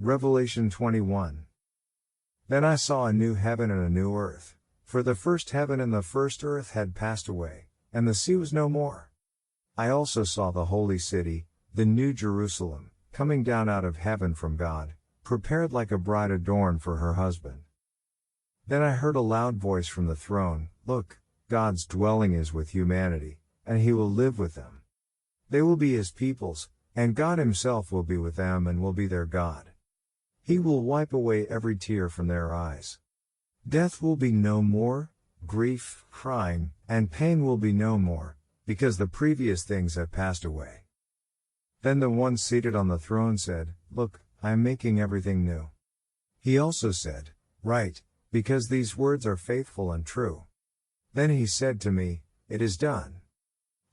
Revelation 21. Then I saw a new heaven and a new earth, for the first heaven and the first earth had passed away, and the sea was no more. I also saw the holy city, the new Jerusalem, coming down out of heaven from God, prepared like a bride adorned for her husband. Then I heard a loud voice from the throne, "Look, God's dwelling is with humanity, and he will live with them. They will be his peoples, and God himself will be with them and will be their God. He will wipe away every tear from their eyes. Death will be no more, grief, crying, and pain will be no more, because the previous things have passed away." Then the one seated on the throne said, "Look, I am making everything new." He also said, "Write, because these words are faithful and true." Then he said to me, "It is done.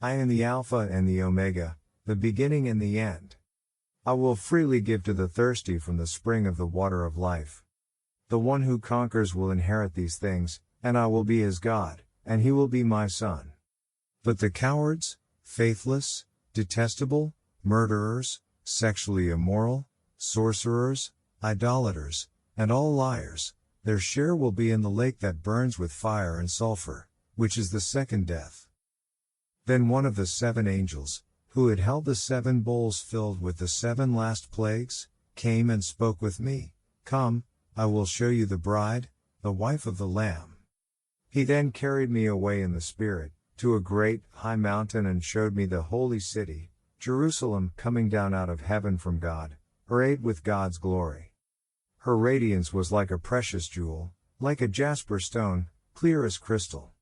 I am the Alpha and the Omega, the beginning and the end. I will freely give to the thirsty from the spring of the water of life. The one who conquers will inherit these things, and I will be his God, and he will be my son. But the cowards, faithless, detestable, murderers, sexually immoral, sorcerers, idolaters, and all liars, their share will be in the lake that burns with fire and sulfur, which is the second death." Then one of the 7 angels, who had held the 7 bowls filled with the 7 last plagues, came and spoke with me, "Come, I will show you the bride, the wife of the Lamb." He then carried me away in the Spirit, to a great, high mountain and showed me the holy city, Jerusalem, coming down out of heaven from God, arrayed with God's glory. Her radiance was like a precious jewel, like a jasper stone, clear as crystal.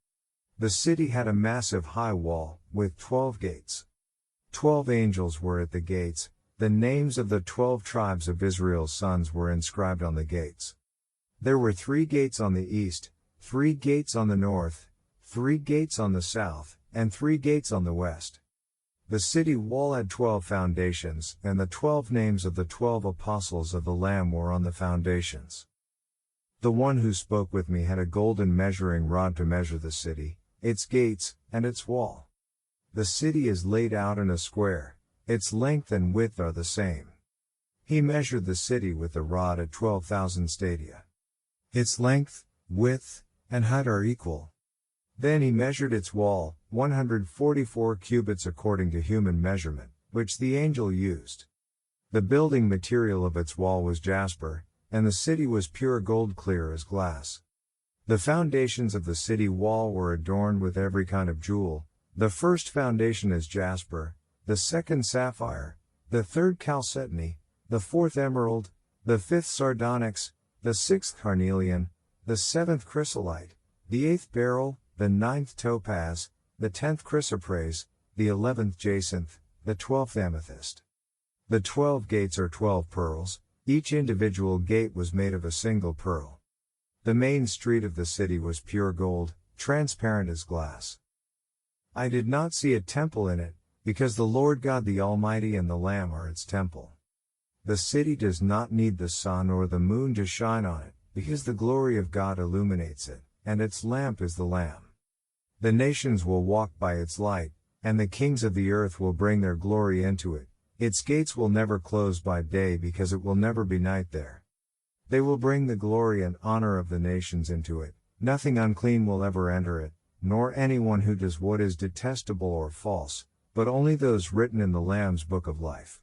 The city had a massive high wall, with 12 gates. 12 angels were at the gates, the names of the 12 tribes of Israel's sons were inscribed on the gates. There were 3 gates on the east, 3 gates on the north, 3 gates on the south, and 3 gates on the west. The city wall had 12 foundations, and the 12 names of the 12 apostles of the Lamb were on the foundations. The one who spoke with me had a golden measuring rod to measure the city, its gates, and its wall. The city is laid out in a square, its length and width are the same. He measured the city with the rod at 12,000 stadia. Its length, width, and height are equal. Then he measured its wall, 144 cubits according to human measurement, which the angel used. The building material of its wall was jasper, and the city was pure gold clear as glass. The foundations of the city wall were adorned with every kind of jewel. The first foundation is jasper, the second sapphire, the third chalcedony, the fourth emerald, the fifth sardonyx, the sixth carnelian, the seventh chrysolite, the eighth beryl, the ninth topaz, the 10th chrysoprase, the 11th jacinth, the 12th amethyst. The 12 gates are 12 pearls, each individual gate was made of a single pearl. The main street of the city was pure gold, transparent as glass. I did not see a temple in it, because the Lord God the Almighty and the Lamb are its temple. The city does not need the sun or the moon to shine on it, because the glory of God illuminates it, and its lamp is the Lamb. The nations will walk by its light, and the kings of the earth will bring their glory into it. Its gates will never close by day because it will never be night there. They will bring the glory and honor of the nations into it. Nothing unclean will ever enter it, nor anyone who does what is detestable or false, but only those written in the Lamb's book of life.